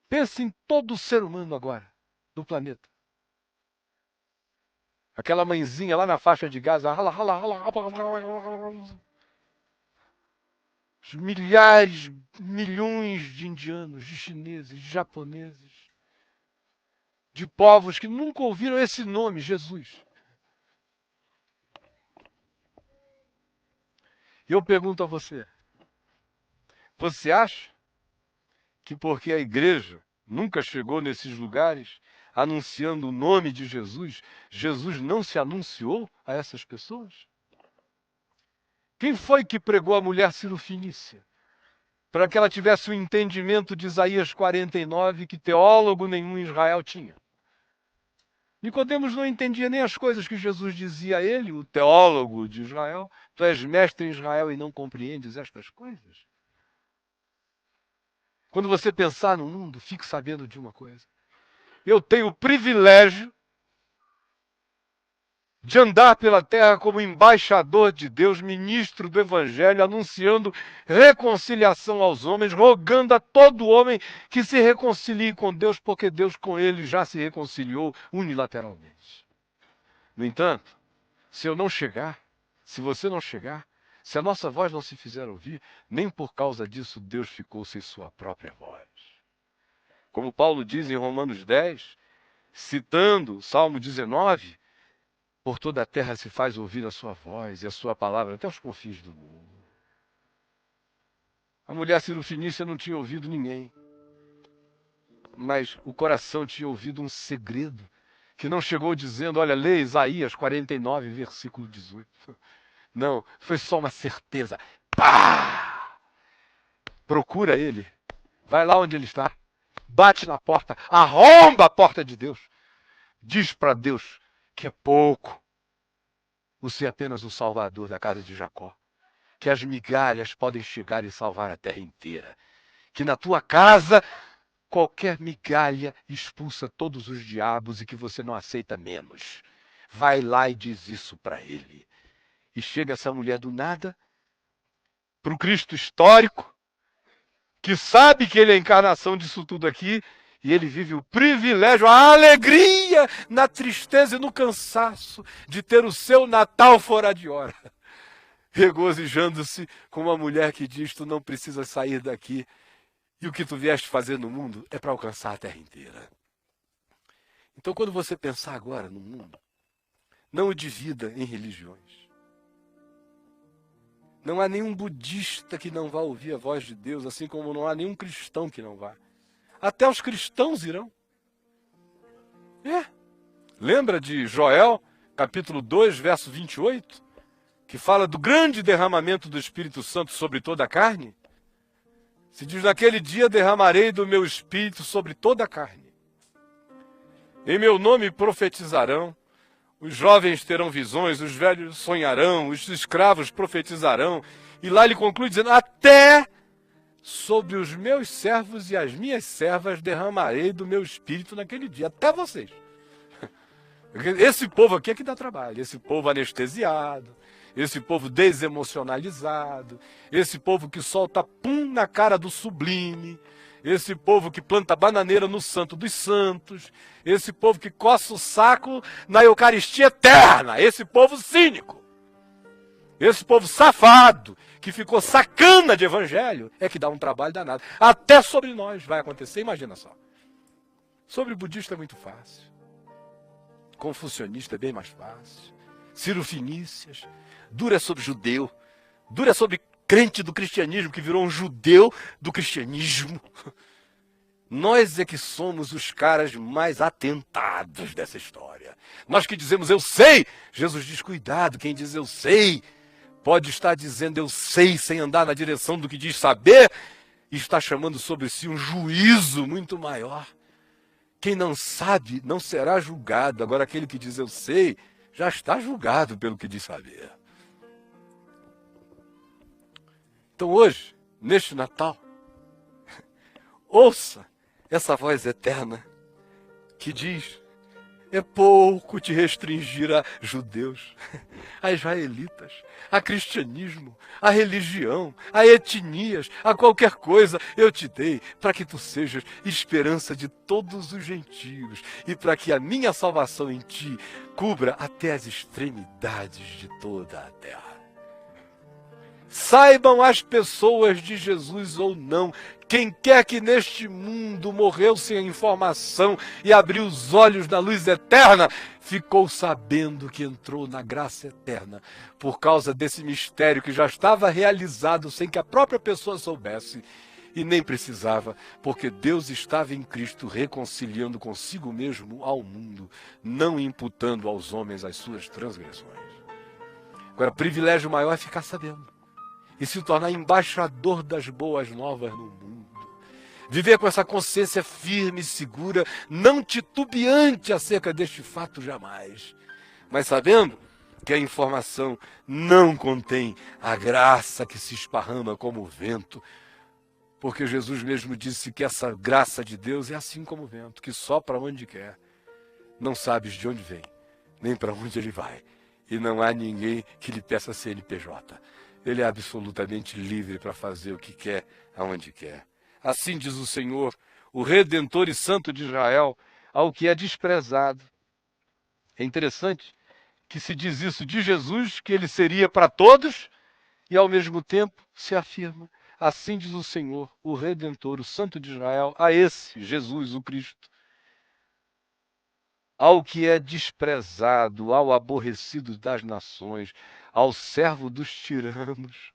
Pense em todo o ser humano agora, do planeta. Aquela mãezinha lá na faixa de Gaza, os milhares, milhões de indianos, de chineses, de japoneses, de povos que nunca ouviram esse nome, Jesus. E eu pergunto a você, você acha que porque a igreja nunca chegou nesses lugares anunciando o nome de Jesus, Jesus não se anunciou a essas pessoas? Quem foi que pregou a mulher cirofenícia? Para que ela tivesse o entendimento de Isaías 49, que teólogo nenhum em Israel tinha. Nicodemos não entendia nem as coisas que Jesus dizia a ele, o teólogo de Israel. Tu és mestre em Israel e não compreendes estas coisas? Quando você pensar no mundo, fique sabendo de uma coisa. Eu tenho o privilégio de andar pela terra como embaixador de Deus, ministro do Evangelho, anunciando reconciliação aos homens, rogando a todo homem que se reconcilie com Deus, porque Deus com ele já se reconciliou unilateralmente. No entanto, se eu não chegar, se você não chegar, se a nossa voz não se fizer ouvir, nem por causa disso Deus ficou sem sua própria voz. Como Paulo diz em Romanos 10, citando Salmo 19, por toda a terra se faz ouvir a sua voz e a sua palavra até os confins do mundo. A mulher cirofenícia não tinha ouvido ninguém, mas o coração tinha ouvido um segredo, que não chegou dizendo, olha, lê Isaías 49, versículo 18. Não, foi só uma certeza. Pá! Procura ele, vai lá onde ele está, bate na porta, arromba a porta de Deus, diz para Deus que é pouco você é apenas o salvador da casa de Jacó, que as migalhas podem chegar e salvar a terra inteira, que na tua casa qualquer migalha expulsa todos os diabos e que você não aceita menos. Vai lá e diz isso para ele. E chega essa mulher do nada para o Cristo histórico, que sabe que ele é a encarnação disso tudo aqui, e ele vive o privilégio, a alegria na tristeza e no cansaço de ter o seu Natal fora de hora, regozijando-se com uma mulher que diz, tu não precisas sair daqui, e o que tu vieste fazer no mundo é para alcançar a terra inteira. Então, quando você pensar agora no mundo, não o divida em religiões. Não há nenhum budista que não vá ouvir a voz de Deus, assim como não há nenhum cristão que não vá. Até os cristãos irão. Lembra de Joel, capítulo 2, verso 28? Que fala do grande derramamento do Espírito Santo sobre toda a carne? Se diz, naquele dia derramarei do meu espírito sobre toda a carne. Em meu nome profetizarão, os jovens terão visões, os velhos sonharão, os escravos profetizarão. E lá ele conclui dizendo, até sobre os meus servos e as minhas servas derramarei do meu espírito naquele dia, até vocês. Esse povo aqui é que dá trabalho, esse povo anestesiado, esse povo desemocionalizado, esse povo que solta pum na cara do sublime, esse povo que planta bananeira no santo dos santos, esse povo que coça o saco na Eucaristia eterna, esse povo cínico, esse povo safado, que ficou sacana de evangelho, é que dá um trabalho danado. Até sobre nós vai acontecer, imagina só. Sobre o budista é muito fácil. Confucionista é bem mais fácil. Ciro Finícias. Dura sobre judeu. Dura sobre crente do cristianismo que virou um judeu do cristianismo. Nós é que somos os caras mais atentados dessa história. Nós que dizemos eu sei. Jesus diz cuidado, quem diz eu sei pode estar dizendo eu sei sem andar na direção do que diz saber e está chamando sobre si um juízo muito maior. Quem não sabe não será julgado. Agora aquele que diz eu sei já está julgado pelo que diz saber. Então hoje, neste Natal, ouça essa voz eterna que diz: é pouco te restringir a judeus, a israelitas, a cristianismo, a religião, a etnias, a qualquer coisa eu te dei para que tu sejas esperança de todos os gentios e para que a minha salvação em ti cubra até as extremidades de toda a terra. Saibam as pessoas de Jesus ou não, quem quer que neste mundo morreu sem a informação e abriu os olhos na luz eterna, ficou sabendo que entrou na graça eterna por causa desse mistério que já estava realizado sem que a própria pessoa soubesse e nem precisava, porque Deus estava em Cristo reconciliando consigo mesmo ao mundo, não imputando aos homens as suas transgressões. Agora, privilégio maior é ficar sabendo e se tornar embaixador das boas novas no mundo. Viver com essa consciência firme e segura, não titubeante acerca deste fato jamais, mas sabendo que a informação não contém a graça que se esparrama como o vento, porque Jesus mesmo disse que essa graça de Deus é assim como o vento, que sopra onde quer, não sabes de onde vem, nem para onde ele vai, e não há ninguém que lhe peça CNPJ. Ele é absolutamente livre para fazer o que quer, aonde quer. Assim diz o Senhor, o Redentor e Santo de Israel, ao que é desprezado. É interessante que se diz isso de Jesus, que ele seria para todos, e ao mesmo tempo se afirma, assim diz o Senhor, o Redentor, o Santo de Israel, a esse Jesus, o Cristo. Ao que é desprezado, ao aborrecido das nações, ao servo dos tiranos,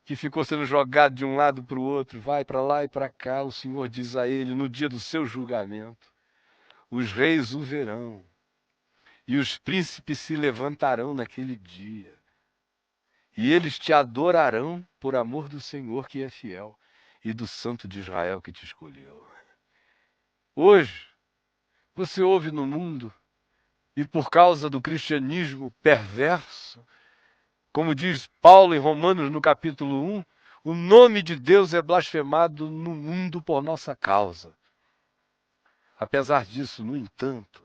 que ficou sendo jogado de um lado para o outro, vai para lá e para cá, o Senhor diz a ele, no dia do seu julgamento, os reis o verão, e os príncipes se levantarão naquele dia, e eles te adorarão por amor do Senhor que é fiel, e do Santo de Israel que te escolheu. Hoje, você ouve no mundo, e por causa do cristianismo perverso, como diz Paulo em Romanos no capítulo 1, o nome de Deus é blasfemado no mundo por nossa causa. Apesar disso, no entanto,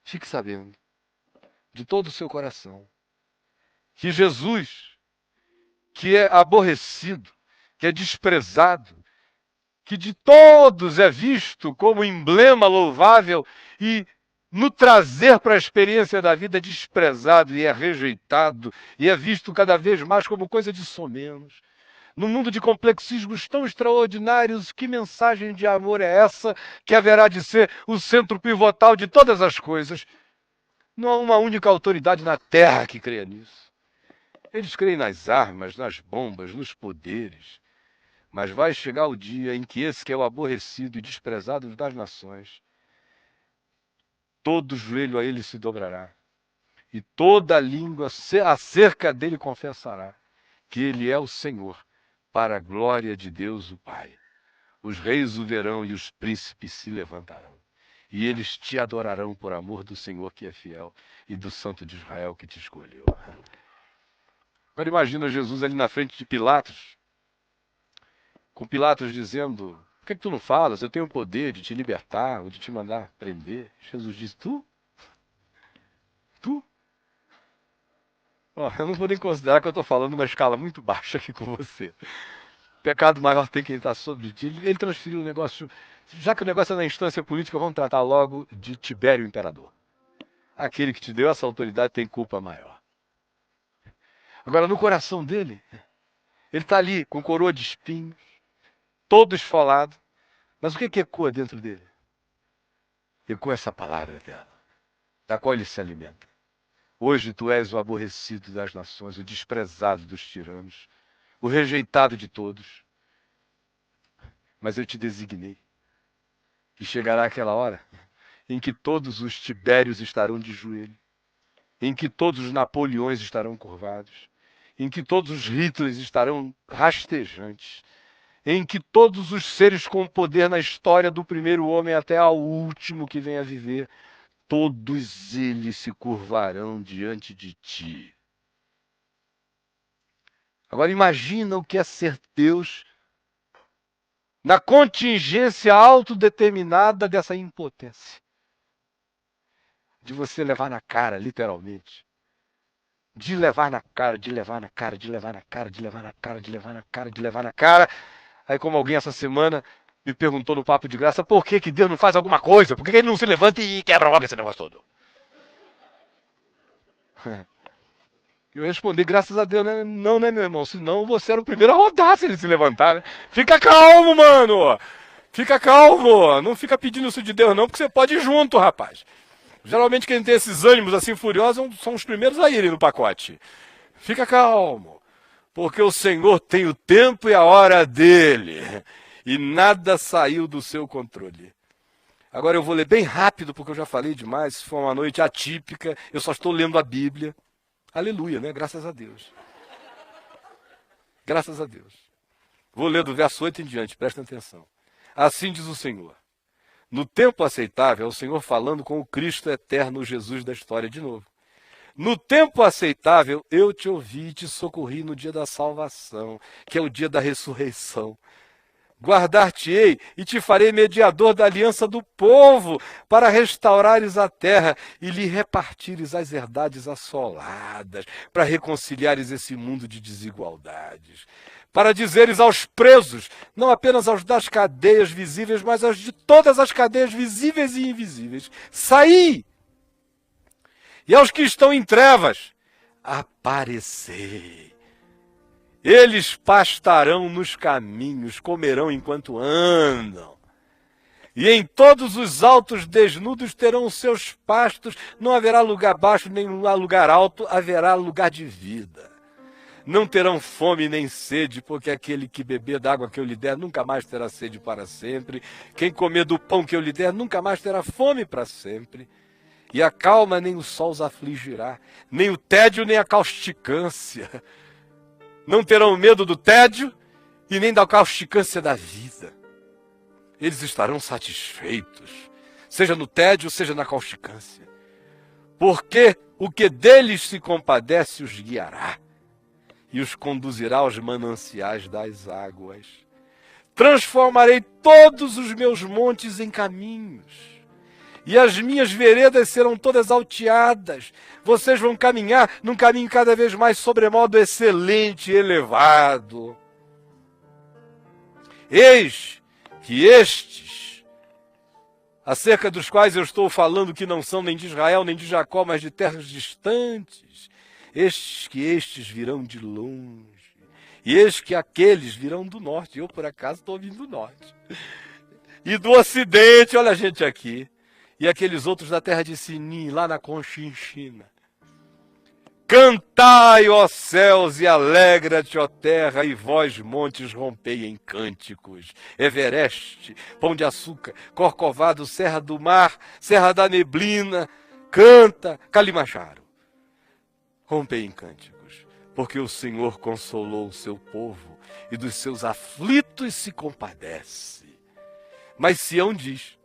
fique sabendo, de todo o seu coração, que Jesus, que é aborrecido, que é desprezado, que de todos é visto como emblema louvável e no trazer para a experiência da vida desprezado e é rejeitado e é visto cada vez mais como coisa de somenos. No mundo de complexismos tão extraordinários, que mensagem de amor é essa que haverá de ser o centro pivotal de todas as coisas? Não há uma única autoridade na Terra que creia nisso. Eles creem nas armas, nas bombas, nos poderes. Mas vai chegar o dia em que esse que é o aborrecido e desprezado das nações, todo joelho a ele se dobrará, e toda língua acerca dele confessará que ele é o Senhor, para a glória de Deus o Pai. Os reis o verão e os príncipes se levantarão. E eles te adorarão por amor do Senhor que é fiel e do Santo de Israel que te escolheu. Agora imagina Jesus ali na frente de Pilatos, com Pilatos dizendo: por que tu não falas? Eu tenho o poder de te libertar ou de te mandar prender. Jesus diz: tu? Tu? Eu não vou nem considerar que eu estou falando uma escala muito baixa aqui com você. O pecado maior tem que estar sobre ti. Ele transferiu o negócio. Já que o negócio é na instância política, vamos tratar logo de Tibério Imperador. Aquele que te deu essa autoridade tem culpa maior. Agora, no coração dele, ele está ali com coroa de espinhos, todo esfolado. Mas o que ecoa dentro dele? Ecoa essa palavra dela, da qual ele se alimenta. Hoje tu és o aborrecido das nações, o desprezado dos tiranos, o rejeitado de todos. Mas eu te designei. E chegará aquela hora em que todos os Tibérios estarão de joelho, em que todos os Napoleões estarão curvados, em que todos os Hitlers estarão rastejantes, em que todos os seres com poder na história do primeiro homem até ao último que venha a viver, todos eles se curvarão diante de ti. Agora imagina o que é ser Deus na contingência autodeterminada dessa impotência. De você levar na cara, literalmente. De levar na cara, de levar na cara, de levar na cara, de levar na cara, de levar na cara, de levar na cara. Aí como alguém essa semana me perguntou no Papo de Graça, por que Deus não faz alguma coisa? Por que ele não se levanta e quebra logo esse negócio todo? Eu respondi, graças a Deus, né? Não, né, meu irmão? Senão você era o primeiro a rodar se ele se levantar, né? Fica calmo, mano! Fica calmo! Não fica pedindo isso de Deus, não, porque você pode ir junto, rapaz. Geralmente quem tem esses ânimos assim furiosos são os primeiros a irem no pacote. Fica calmo, porque o Senhor tem o tempo e a hora dele. E nada saiu do seu controle. Agora eu vou ler bem rápido, porque eu já falei demais. Foi uma noite atípica, eu só estou lendo a Bíblia. Aleluia, né? Graças a Deus. Graças a Deus. Vou ler do verso 8 em diante, prestem atenção. Assim diz o Senhor. No tempo aceitável, é o Senhor falando com o Cristo eterno, Jesus da história de novo. No tempo aceitável, eu te ouvi e te socorri no dia da salvação, que é o dia da ressurreição. Guardar-te-ei e te farei mediador da aliança do povo, para restaurares a terra e lhe repartires as herdades assoladas, para reconciliares esse mundo de desigualdades. Para dizeres aos presos, não apenas aos das cadeias visíveis, mas aos de todas as cadeias visíveis e invisíveis, saí! E aos que estão em trevas, aparecei. Eles pastarão nos caminhos, comerão enquanto andam. E em todos os altos desnudos terão os seus pastos, não haverá lugar baixo nem lugar alto, haverá lugar de vida. Não terão fome nem sede, porque aquele que beber da água que eu lhe der nunca mais terá sede para sempre. Quem comer do pão que eu lhe der nunca mais terá fome para sempre. E a calma nem o sol os afligirá, nem o tédio nem a causticância. Não terão medo do tédio e nem da causticância da vida. Eles estarão satisfeitos, seja no tédio, seja na causticância. Porque o que deles se compadece os guiará e os conduzirá aos mananciais das águas. Transformarei todos os meus montes em caminhos, e as minhas veredas serão todas alteadas. Vocês vão caminhar num caminho cada vez mais sobremodo excelente e elevado. Eis que estes, acerca dos quais eu estou falando que não são nem de Israel, nem de Jacó, mas de terras distantes, estes virão de longe. E eis que aqueles virão do norte. Eu, por acaso, estou vindo do norte. E do ocidente, olha a gente aqui. E aqueles outros da terra de Sinim, lá na Conchinchina. Cantai, ó céus, e alegra-te, ó terra, e vós, montes, rompei em cânticos. Evereste, Pão de Açúcar, Corcovado, Serra do Mar, Serra da Neblina, canta, Calimanjaro. Rompei em cânticos, porque o Senhor consolou o seu povo e dos seus aflitos se compadece. Mas Sião diz,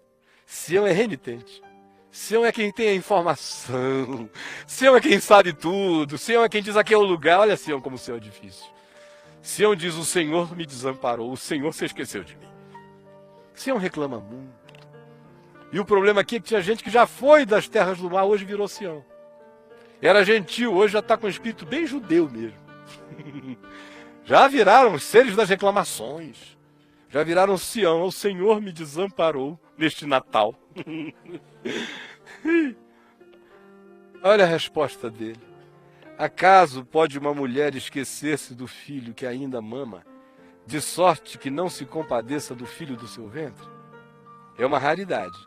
Sião é renitente, Sião é quem tem a informação, Sião é quem sabe tudo, Sião é quem diz aqui é o lugar. Olha Sião como o Sião é difícil. Sião diz, o Senhor me desamparou, o Senhor se esqueceu de mim. Sião reclama muito. E o problema aqui é que tinha gente que já foi das terras do mar, hoje virou Sião. Era gentil, hoje já está com um espírito bem judeu mesmo. Já viraram os seres das reclamações. Já viraram Sião. O Senhor me desamparou neste Natal. Olha a resposta dele. Acaso pode uma mulher esquecer-se do filho que ainda mama, de sorte que não se compadeça do filho do seu ventre? É uma raridade.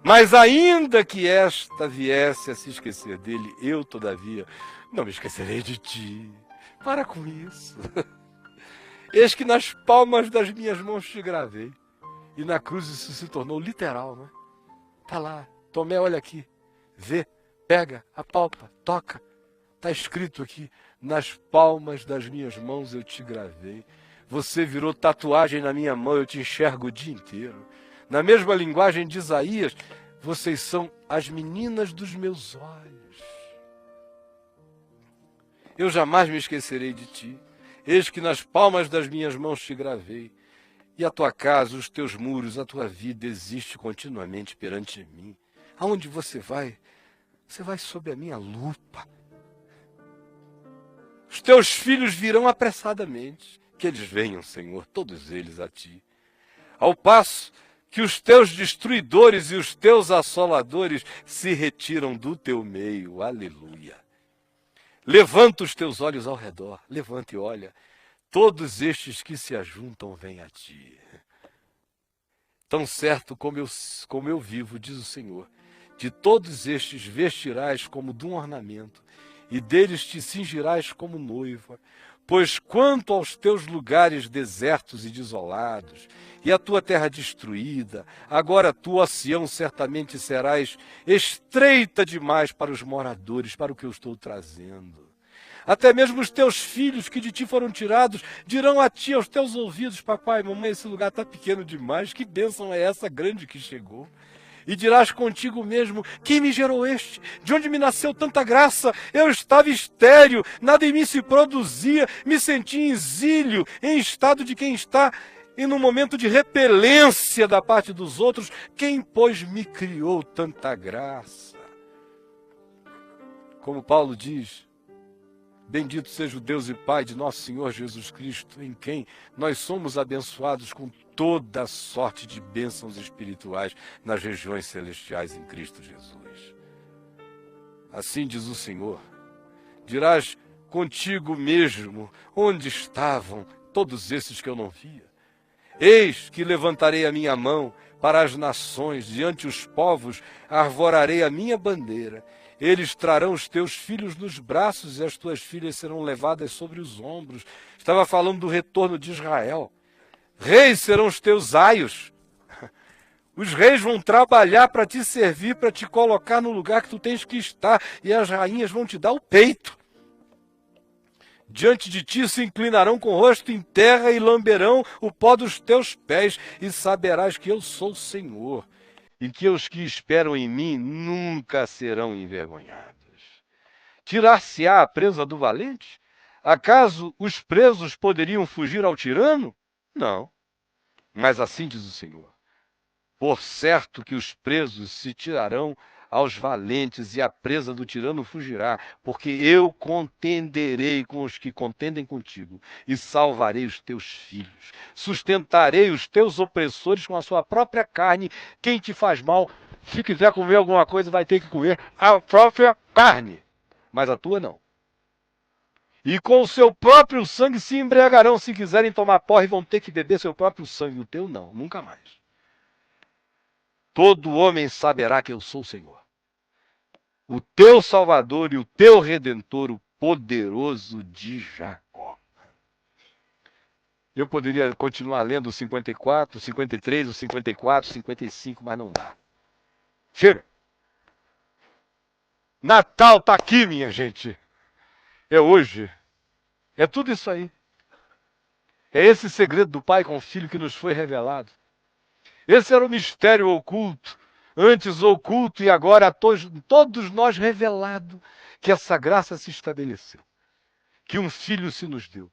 Mas ainda que esta viesse a se esquecer dele, eu, todavia, não me esquecerei de ti. Para com isso. Eis que nas palmas das minhas mãos te gravei. E na cruz isso se tornou literal, não é? Está lá. Tomé, olha aqui. Vê, pega, apalpa, toca. Está escrito aqui. Nas palmas das minhas mãos eu te gravei. Você virou tatuagem na minha mão, eu te enxergo o dia inteiro. Na mesma linguagem de Isaías, vocês são as meninas dos meus olhos. Eu jamais me esquecerei de ti. Eis que nas palmas das minhas mãos te gravei. E a tua casa, os teus muros, a tua vida existe continuamente perante mim. Aonde você vai sob a minha lupa. Os teus filhos virão apressadamente. Que eles venham, Senhor, todos eles a ti. Ao passo que os teus destruidores e os teus assoladores se retiram do teu meio. Aleluia. Levanta os teus olhos ao redor. Levanta e olha. Todos estes que se ajuntam vêm a ti. Tão certo como eu vivo, diz o Senhor, de todos estes vestirás como de um ornamento, e deles te cingirás como noiva. Pois quanto aos teus lugares desertos e desolados, e a tua terra destruída, agora tu, ó Sião, certamente serás estreita demais para os moradores, para o que eu estou trazendo. Até mesmo os teus filhos que de ti foram tirados dirão a ti, aos teus ouvidos, papai, mamãe, esse lugar está pequeno demais, que bênção é essa grande que chegou? E dirás contigo mesmo, quem me gerou este? De onde me nasceu tanta graça? Eu estava estéril, nada em mim se produzia, me sentia em exílio, em estado de quem está, e num momento de repelência da parte dos outros, quem, pois, me criou tanta graça? Como Paulo diz, bendito seja o Deus e Pai de nosso Senhor Jesus Cristo, em quem nós somos abençoados com toda sorte de bênçãos espirituais nas regiões celestiais em Cristo Jesus. Assim diz o Senhor, dirás contigo mesmo, onde estavam todos esses que eu não via? Eis que levantarei a minha mão para as nações, diante os povos arvorarei a minha bandeira. Eles trarão os teus filhos nos braços e as tuas filhas serão levadas sobre os ombros. Estava falando do retorno de Israel. Reis serão os teus aios. Os reis vão trabalhar para te servir, para te colocar no lugar que tu tens que estar. E as rainhas vão te dar o peito. Diante de ti se inclinarão com o rosto em terra e lamberão o pó dos teus pés. E saberás que eu sou o Senhor. E que os que esperam em mim nunca serão envergonhados. Tirar-se-á a presa do valente? Acaso os presos poderiam fugir ao tirano? Não. Mas assim diz o Senhor. Por certo que os presos se tirarão aos valentes e a presa do tirano fugirá, porque eu contenderei com os que contendem contigo e salvarei os teus filhos. Sustentarei os teus opressores com a sua própria carne. Quem te faz mal, se quiser comer alguma coisa, vai ter que comer a própria carne, mas a tua não. E com o seu próprio sangue se embriagarão. Se quiserem tomar porre, vão ter que beber seu próprio sangue. O teu não, nunca mais. Todo homem saberá que eu sou o Senhor, o teu Salvador e o teu Redentor, o poderoso de Jacó. Eu poderia continuar lendo o 54, o 53, o 54, o 55, mas não dá. Chega! Natal está aqui, minha gente. É hoje. É tudo isso aí. É esse segredo do Pai com o Filho que nos foi revelado. Esse era o mistério oculto, antes oculto e agora a todos nós revelado, que essa graça se estabeleceu, que um Filho se nos deu,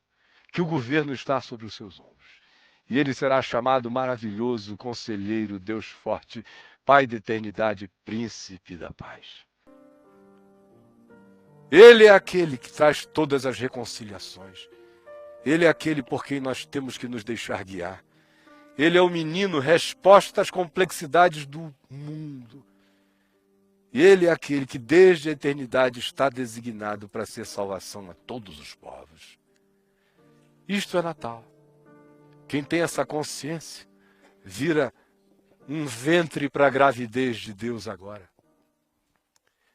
que o governo está sobre os seus ombros. E ele será chamado maravilhoso, conselheiro, Deus forte, Pai da eternidade, príncipe da paz. Ele é aquele que traz todas as reconciliações. Ele é aquele por quem nós temos que nos deixar guiar. Ele é o menino, resposta às complexidades do mundo. E ele é aquele que desde a eternidade está designado para ser salvação a todos os povos. Isto é Natal. Quem tem essa consciência vira um ventre para a gravidez de Deus agora.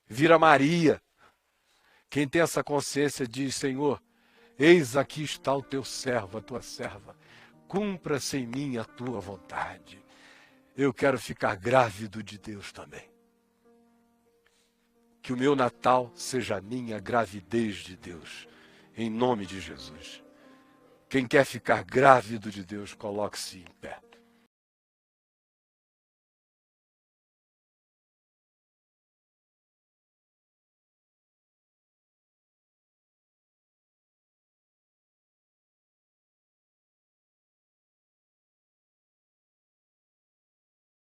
Vira Maria. Quem tem essa consciência diz, Senhor, eis aqui está o teu servo, a tua serva. Cumpra-se em mim a tua vontade. Eu quero ficar grávido de Deus também. Que o meu Natal seja a minha gravidez de Deus, em nome de Jesus. Quem quer ficar grávido de Deus, coloque-se em pé.